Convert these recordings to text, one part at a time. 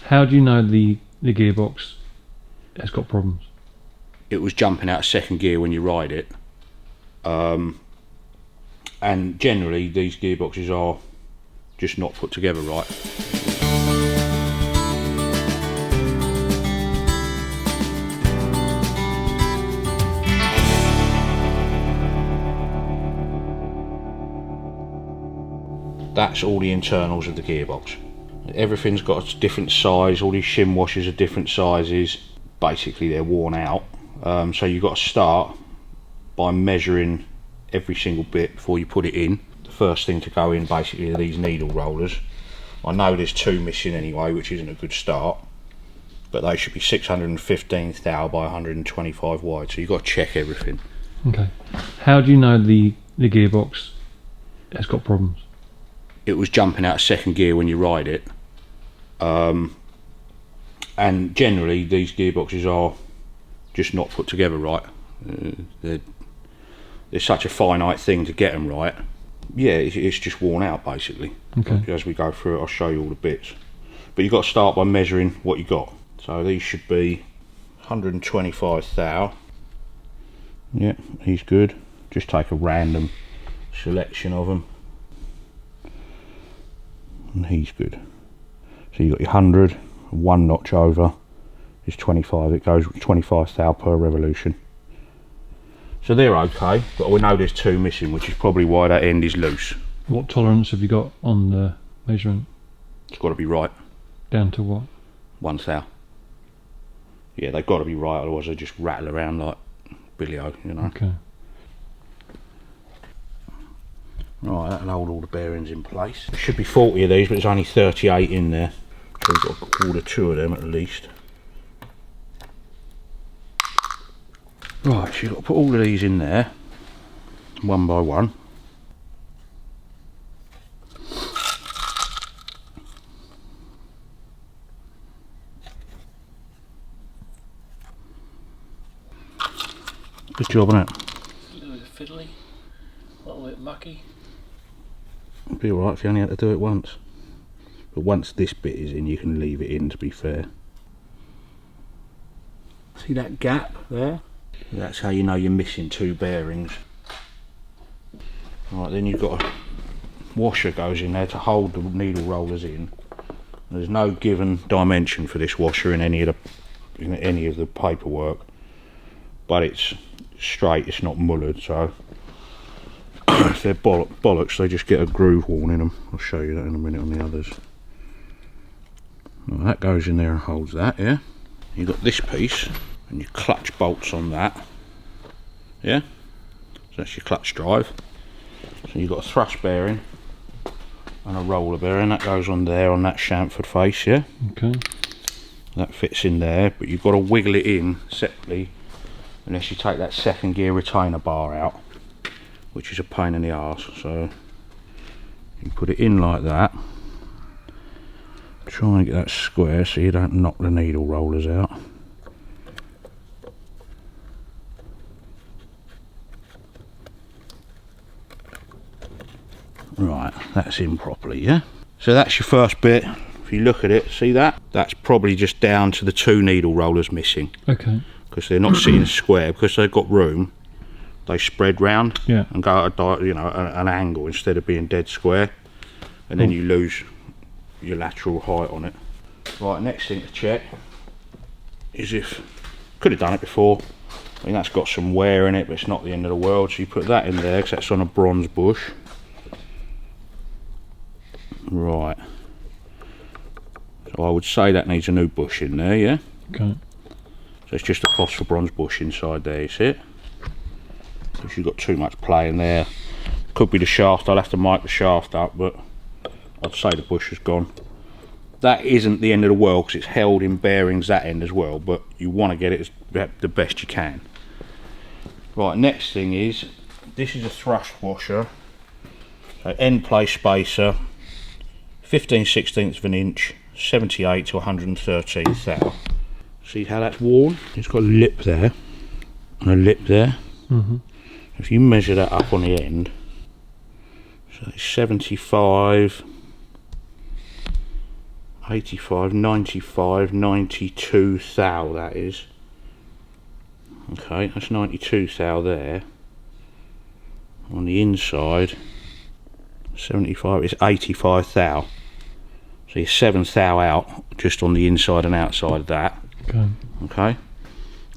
How do you know the gearbox has got problems? It was jumping out of second gear when you ride it. And generally these gearboxes are just not put together right. That's all the internals of the gearbox. Everything's got a different size, all these shim washers are different sizes. Basically they're worn out. So you've got to start by measuring every single bit before you put it in. The first thing to go in basically are these needle rollers. I know there's 2 missing anyway, which isn't a good start, but they should be 615 thou by 125 wide, so you've got to check everything. Okay. How do you know the gearbox has got problems? It was jumping out of second gear when you ride it. And generally these gearboxes are just not put together right. There's such a finite thing to get them right. Yeah, it's just worn out basically. Okay. As we go through it, I'll show you all the bits. But you've got to start by measuring what you got. So these should be 125 thou. Yeah, he's good. Just take a random selection of them. And he's good. So you've got your 100, 1 notch over is 25. It goes 25 thou per revolution. So they're okay, but we know there's 2 missing, which is probably why that end is loose. What tolerance have you got on the measurement? It's got to be right. Down to what? 1 thou. Yeah, they've got to be right, otherwise they just rattle around like Billy-O, you know. Okay. Right, that'll hold all the bearings in place. There should be 40 of these, but there's only 38 in there. So we've got to order 2 of them at least. Right, so you've got to put all of these in there, one by one. Good job, isn't it? A little bit fiddly, a little bit mucky. It'd be alright if you only had to do it once. But once this bit is in, you can leave it in, to be fair. See that gap there? That's how you know you're missing 2 bearings. Right, then you've got a washer goes in there to hold the needle rollers in. There's no given dimension for this washer in any of the paperwork, but it's straight, it's not mullered, so if they're bollocks, they just get a groove worn in them. I'll show you that in a minute on the others. Well, that goes in there and holds that, yeah? You've got this piece, and your clutch bolts on that, yeah? So that's your clutch drive. So you've got a thrust bearing and a roller bearing, that goes on there on that chamfered face, yeah? Okay. That fits in there, but you've got to wiggle it in separately unless you take that second gear retainer bar out, which is a pain in the arse. So you put it in like that, try and get that square so you don't knock the needle rollers out. Right, that's in properly, yeah? So that's your first bit. If you look at it, see that? That's probably just down to the 2 needle rollers missing. Okay. Because they're not sitting square, because they've got room. They spread round, yeah, and go at an angle instead of being dead square, and then you lose your lateral height on it. Right, next thing to check is if, could have done it before, I mean that's got some wear in it, but it's not the end of the world, so you put that in there because that's on a bronze bush. Right, so I would say that needs a new bush in there, yeah? Okay. So it's just a phosphor bronze bush inside there, you see it? Because you've got too much play in there. Could be the shaft, I'll have to mic the shaft up, but I'd say the bush is gone. That isn't the end of the world because it's held in bearings that end as well, but you want to get it the best you can. Right, next thing is, this is a thrust washer. So end play spacer, 15/16 of an inch, 78 to 113 thou. See how that's worn? It's got a lip there and a lip there. Mm-hmm. If you measure that up on the end, so it's 75, 85, 95, 92 thou, that is. Okay, that's 92 thou there. On the inside, 75 is 85 thou. So you're 7 thou out just on the inside and outside of that. Okay. Okay.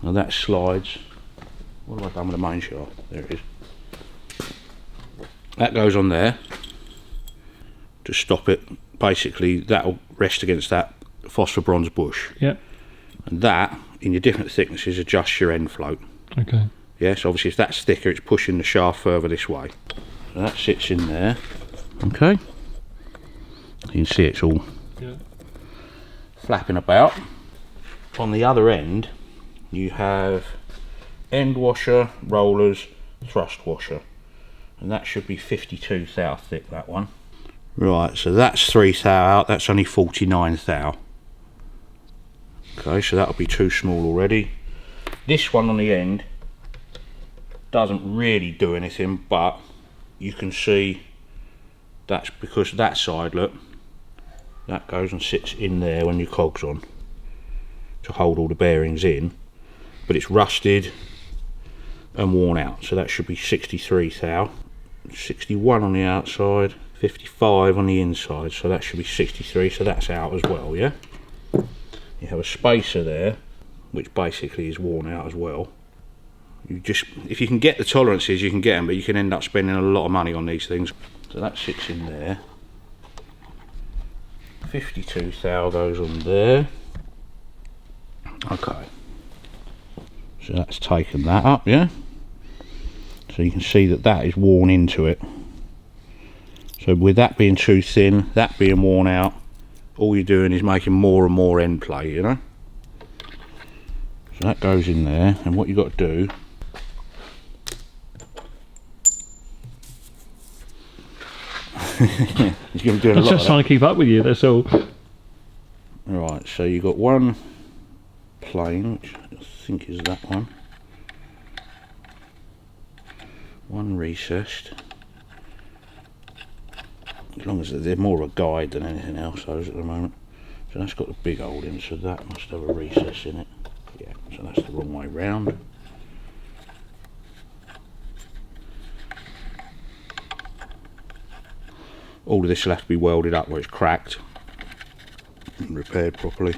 Now that slides. What have I done with the main shaft? There it is. That goes on there to stop it. Basically, that'll rest against that phosphor bronze bush. Yep. And that, in your different thicknesses, adjusts your end float. Okay. Yeah, so obviously if that's thicker, it's pushing the shaft further this way. So that sits in there. Okay. You can see it's all flapping about. On the other end, you have end washer, rollers, thrust washer. And that should be 52 thou thick, that one. Right, so that's 3 thou out, that's only 49 thou. Okay, so that'll be too small already. This one on the end doesn't really do anything, but you can see that's because that side, look, that goes and sits in there when your cog's on to hold all the bearings in, but it's rusted and worn out, so that should be 63 thou. 61 on the outside, 55 on the inside, so that should be 63, so that's out as well. Yeah, you have a spacer there which basically is worn out as well. You just, if you can get the tolerances, you can get them, but you can end up spending a lot of money on these things. So that sits in there. 52 thou goes on there. Okay, so that's taken that up, yeah. So you can see that that is worn into it. So with that being too thin, that being worn out, all you're doing is making more and more end play, you know. So that goes in there, and what you've got to do you're going to do a I'm lot just trying to keep up with you, that's all. Right, so you've got one plain, which I think is that one. One recessed. As long as they're more of a guide than anything else, those at the moment. So that's got a big hole in, so that must have a recess in it. Yeah, so that's the wrong way round. All of this will have to be welded up where it's cracked and repaired properly.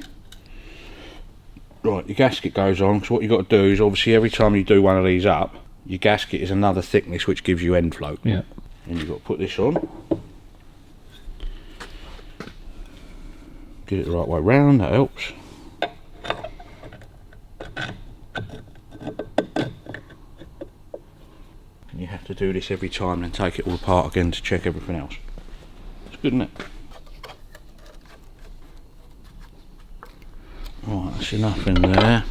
Right, your gasket goes on, so what you've got to do is obviously every time you do one of these up, your gasket is another thickness which gives you end float. Yeah. And you've got to put this on. Get it the right way round, that helps. And you have to do this every time and take it all apart again to check everything else. It's good, isn't it? Right, that's enough in there.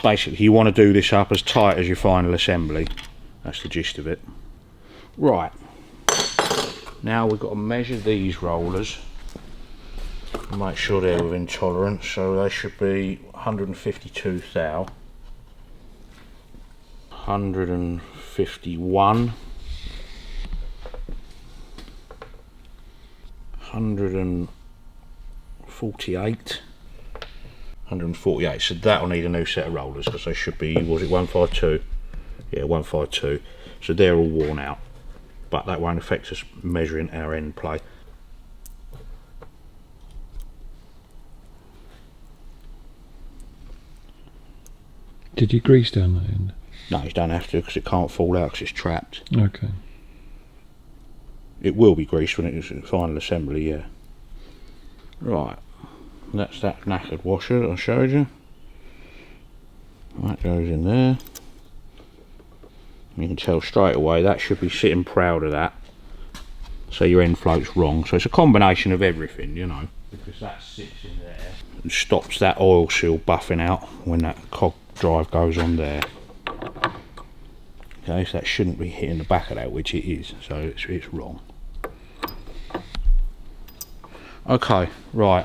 Basically, you want to do this up as tight as your final assembly. That's the gist of it. Right, now we've got to measure these rollers and make sure they're within tolerance. So they should be 152 thou, 151, 148, 148. So that'll need a new set of rollers because they should be, was it 152? Yeah, 152. So they're all worn out, but that won't affect us measuring our end play. Did you grease down that end? No, you don't have to because it can't fall out because it's trapped. Okay. It will be greased when it is in final assembly, yeah. Right, that's that knackered washer that I showed you. That goes in there. You can tell straight away that should be sitting proud of that, so your end float's wrong. So it's a combination of everything, you know, because that sits in there and stops that oil seal buffing out when that cog drive goes on there. Okay, so that shouldn't be hitting the back of that, which it is, so it's wrong. Okay, right,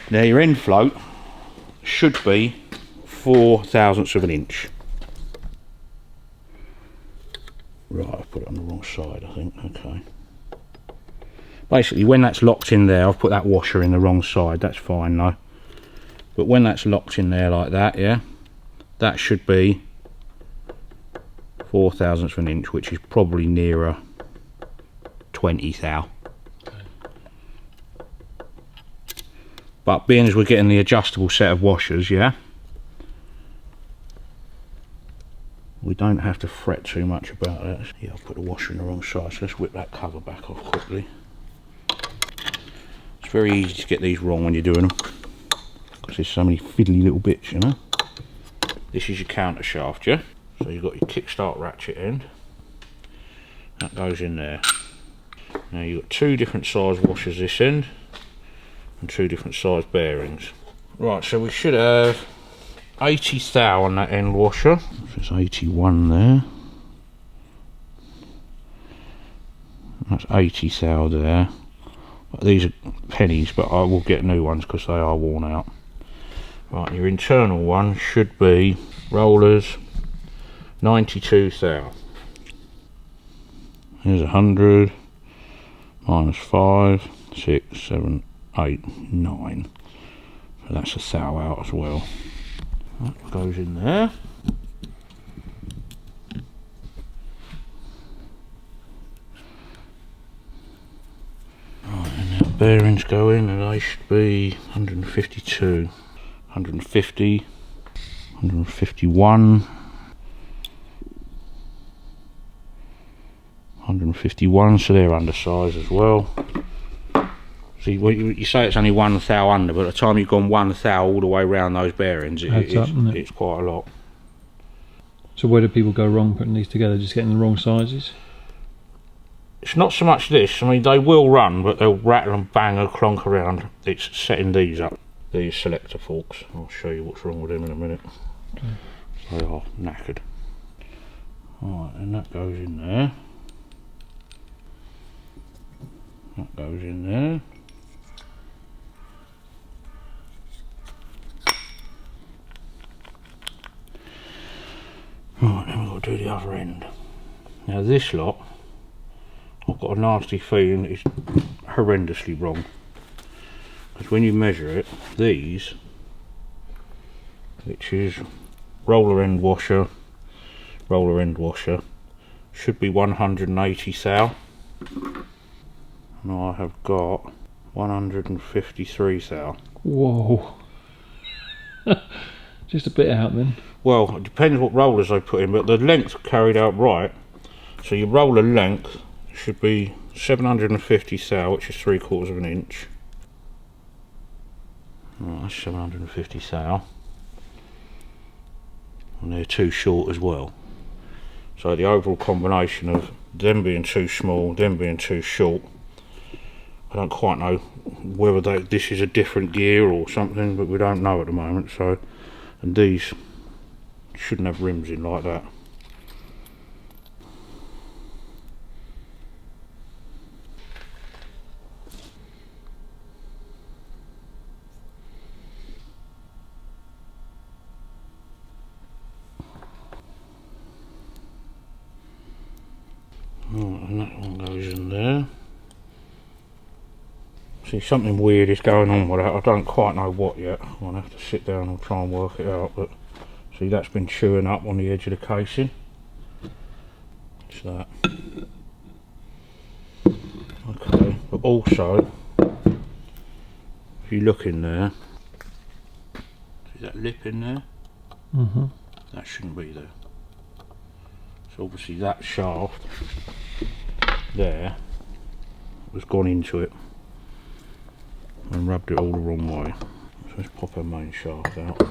now your end float should be 4/1000 of an inch. Right, I've put it on the wrong side, I think. Okay. Basically, when that's locked in there, I've put that washer in the wrong side. That's fine though. But when that's locked in there like that, yeah, that should be 4/1000 of an inch, which is probably nearer 20 thou. But being as we're getting the adjustable set of washers, yeah, we don't have to fret too much about that. Yeah, I've put the washer in the wrong side, so let's whip that cover back off quickly. It's very easy to get these wrong when you're doing them, because there's so many fiddly little bits, you know. This is your counter shaft, yeah? So you've got your kickstart ratchet end. That goes in there. Now you've got two different size washers this end, and two different size bearings. Right, so we should have 80 thou on that end washer. There's 81 there. That's 80 thou there. These are pennies, but I will get new ones because they are worn out. Right, your internal one should be rollers 92 thou. Here's 100 minus 5, 6, 7, 8, 9. So that's a thou out as well. That goes in there. Right, and now bearings go in, and they should be 152, 150, 151, 151, so they're undersized as well. See, well, you say it's only 1 thou under, but by the time you've gone 1 thou all the way around those bearings, it's quite a lot. So where do people go wrong putting these together? Just getting the wrong sizes? It's not so much this. I mean, they will run, but they'll rattle and bang and clonk around. It's setting these up, these selector forks. I'll show you what's wrong with them in a minute. Okay. They are knackered. Alright, and that goes in there. That goes in there. Right, then we've got to do the other end. Now this lot, I've got a nasty feeling it's horrendously wrong. Because when you measure it, these, which is roller end washer, should be 180 thou. And I have got 153 thou. Whoa. Just a bit out then. Well, it depends what rollers I put in, but the length carried out right. So your roller length should be 750 thou, which is 3/4 of an inch. Right, that's 750 thou. And they're too short as well. So the overall combination of them being too small, them being too short, I don't quite know whether this is a different gear or something, but we don't know at the moment. So, and these shouldn't have rims in like that. Right, and that one goes in there. See, something weird is going on with that. I don't quite know what yet. I'll have to sit down and try and work it out. But see, that's been chewing up on the edge of the casing. It's that. Okay, but also, if you look in there, see that lip in there? Mm-hmm. That shouldn't be there. So obviously that shaft there has gone into it and rubbed it all the wrong way. So let's pop our main shaft out.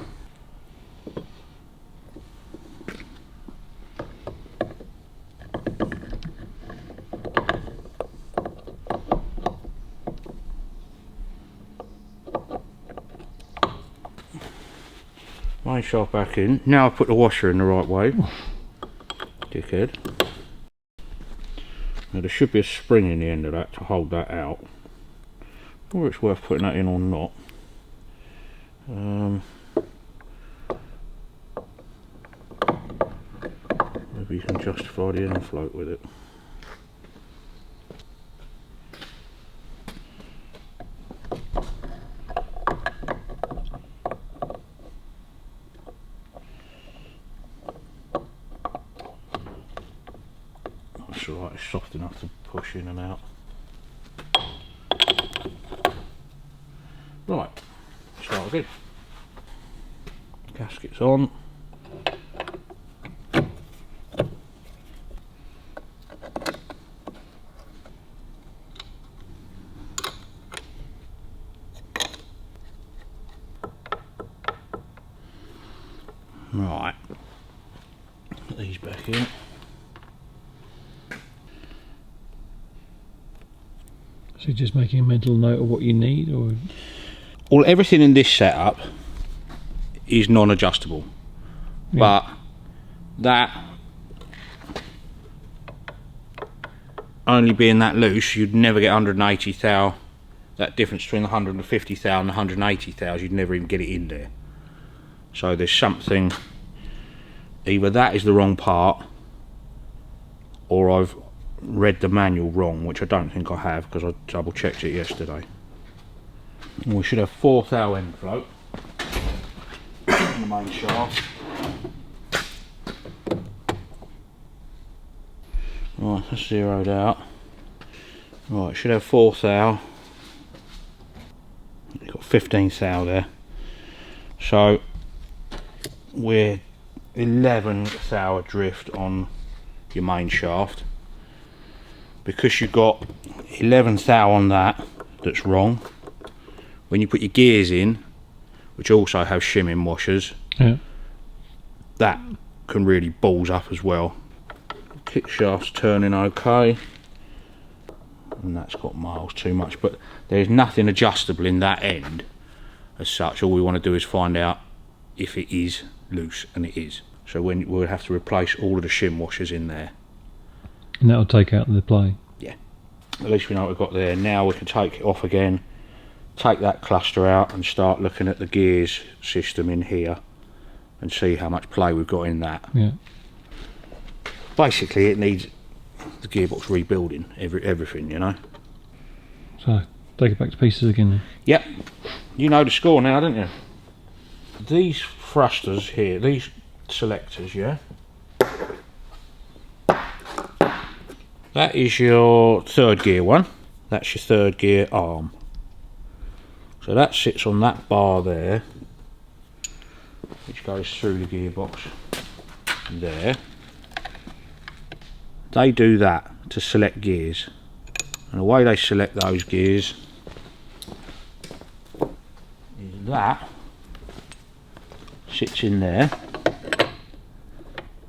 Main shaft back in. Now I've put the washer in the right way. Dickhead. Now there should be a spring in the end of that to hold that out. Whether it's worth putting that in or not. justify the end float with it. That's alright, it's soft enough to push in and out. Right, start again. Gaskets on. Right, put these back in. So you're just making a mental note of what you need, or? Well, everything in this setup is non-adjustable, Yeah. but that only being that loose, you'd never get 180 thou. That difference between the 150 thou and the 180 thou, you'd never even get it in there. So there's something, either that is the wrong part, or I've read the manual wrong, which I don't think I have because I double checked it yesterday. And we should have 4 thou end float on the main shaft. Right, that's zeroed out. Right, should have 4 thou. You've got 15 thou there. So we're 11 thou adrift on your main shaft. Because you've got 11 thou on that's wrong. When you put your gears in, which also have shimming washers, Yeah. that can really balls up as well. Kick shaft's turning okay, and that's got miles too much, but there's nothing adjustable in that end as such. All we want to do is find out if it is loose, and it is. So we'll have to replace all of the shim washers in there. And that'll take out the play. Yeah, at least we know what we've got there. Now we can take it off again, take that cluster out and start looking at the gears system in here and see how much play we've got in that. Yeah. Basically it needs the gearbox rebuilding, everything, you know. So take it back to pieces again then. Yep, you know the score now, don't you? These thrusters here, these selectors, yeah, that is your third gear one. That's your third gear arm. So that sits on that bar there, which goes through the gearbox there. They do that to select gears, and the way they select those gears is that sits in there,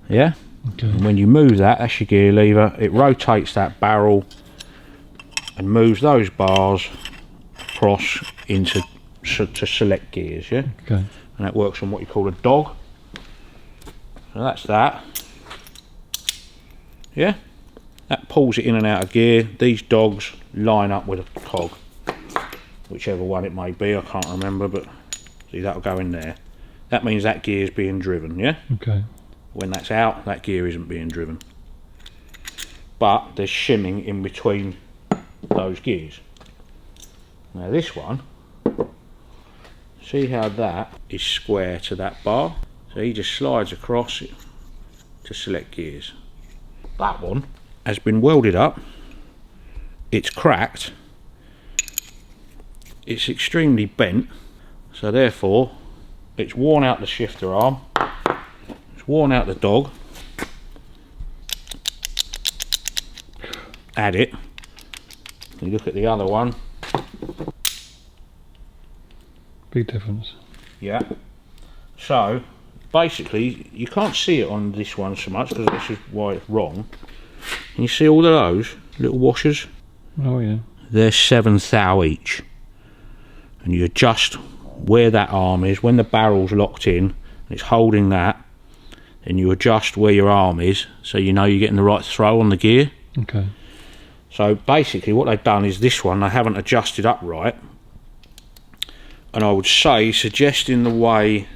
yeah. Okay. And when you move that, that's your gear lever, it rotates that barrel and moves those bars across into to select gears, yeah. Okay. And that works on what you call a dog. So that's that. Yeah, that pulls it in and out of gear. These dogs line up with a cog, whichever one it may be, I can't remember, but see, that'll go in there. That means that gear is being driven, yeah. Okay. When that's out, that gear isn't being driven, but there's shimming in between those gears. Now this one, see how that is square to that bar, so he just slides across it to select gears. That one has been welded up, it's cracked, it's extremely bent, so therefore it's worn out the shifter arm, it's worn out the dog. Add it, you look at the other one. Big difference. Yeah. So basically you can't see it on this one so much because this is why it's wrong. And you see all of those little washers? Oh yeah. They're 7 thou each. And you adjust where that arm is when the barrel's locked in and it's holding that, and you adjust where your arm is so you know you're getting the right throw on the gear. Okay. So basically what they've done is this one they haven't adjusted up right, and I would say, suggesting the way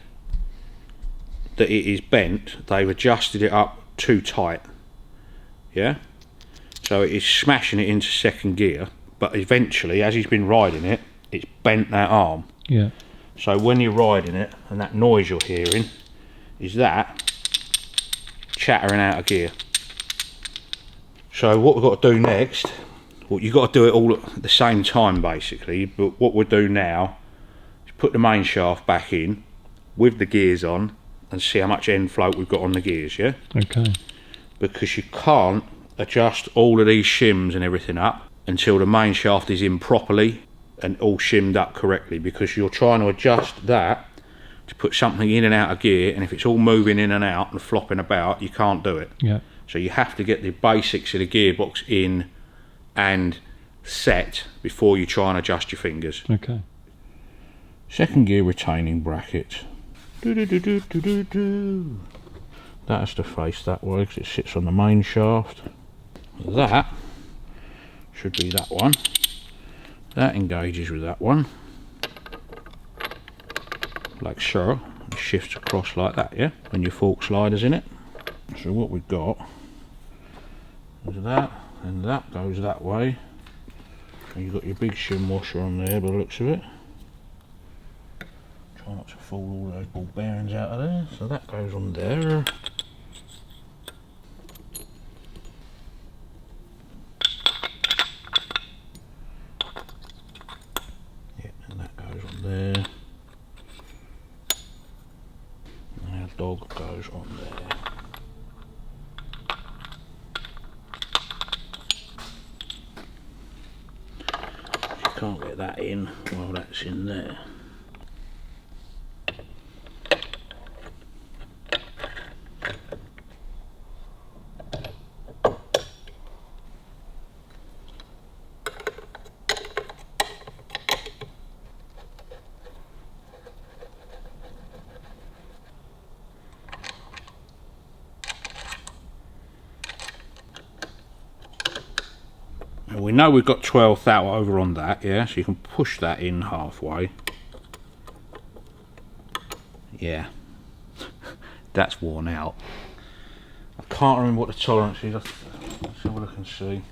that it is bent, they've adjusted it up too tight. yeah? So it is smashing it into second gear, but eventually, as he's been riding it, it's bent that arm. Yeah. So when you're riding it, and that noise you're hearing, is that chattering out of gear. So what we've got to do next, well, you've got to do it all at the same time basically, but what we'll do now is put the main shaft back in with the gears on and see how much end float we've got on the gears, yeah? Okay. Because you can't adjust all of these shims and everything up until the main shaft is in properly and all shimmed up correctly, because you're trying to adjust that to put something in and out of gear, and if it's all moving in and out and flopping about, you can't do it. Yeah. So you have to get the basics of the gearbox in and set before you try and adjust your fingers. Okay. Second gear retaining bracket. That has to face that way because it sits on the main shaft. That should be that one. That engages with that one, like so. It shifts across like that, yeah, when your fork slider's in it. So what we've got is that, and that goes that way, and you've got your big shim washer on there by the looks of it. Try not to fall all those ball bearings out of there. So that goes on there. Yeah, and that goes on there. And our dog goes on there. You can't get that in while that's in there. We know we've got 12 thou over on that, yeah, so you can push that in halfway. Yeah, that's worn out. I can't remember what the tolerance is. Let's see what I can see.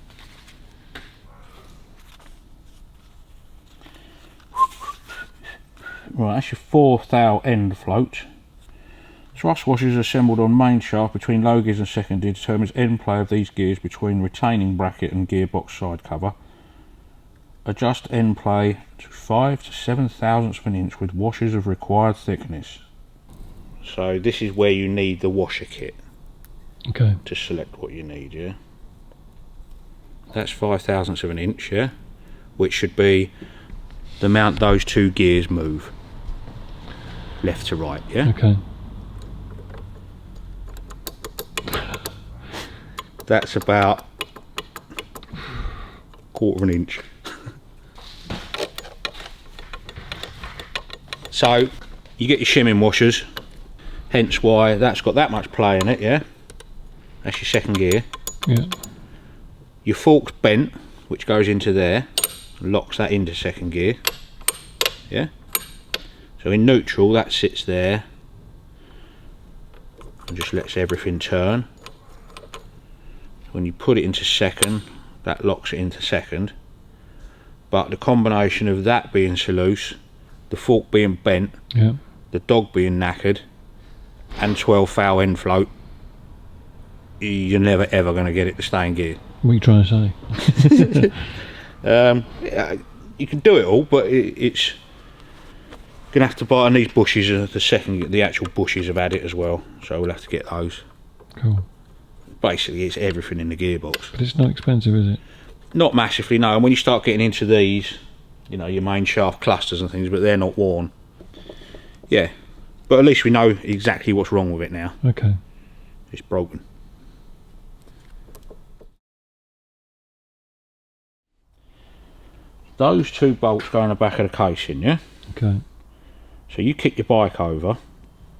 Right, that's your 4 thou end float. Thrust washers assembled on main shaft between low gears and second gear determines end play of these gears between retaining bracket and gearbox side cover. Adjust end play to 5 to 7 thousandths of an inch with washers of required thickness. So this is where you need the washer kit. Okay. To select what you need, yeah. That's 5 thousandths of an inch, yeah, which should be the amount those two gears move, left to right, yeah. Okay. That's about 1/4 of an inch. So you get your shimming washers, hence why that's got that much play in it, yeah. That's your second gear. Yeah. Your fork's bent, which goes into there, locks that into second gear, yeah. So in neutral that sits there and just lets everything turn. When you put it into second, that locks it into second, but the combination of that being so loose, the fork being bent, Yeah. the dog being knackered, and 12 thou end float, you're never ever going to get it to stay in gear. What are you trying to say? Yeah, you can do it all, but it's going to have to buy, and these bushes, the actual bushes have had it as well, so we'll have to get those. Cool. Basically it's everything in the gearbox. But it's not expensive, is it? Not massively, no, and when you start getting into these, you know, your main shaft clusters and things, but they're not worn. Yeah, but at least we know exactly what's wrong with it now. Okay. It's broken. Those two bolts go in the back of the casing, yeah? Okay. So you kick your bike over,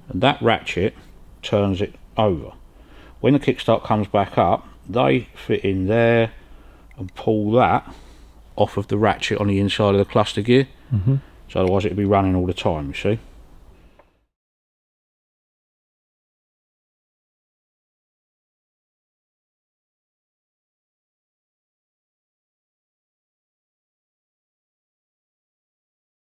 and that ratchet turns it over. When the kickstart comes back up, they fit in there and pull that off of the ratchet on the inside of the cluster gear. Mm-hmm. So otherwise it'd be running all the time, you see.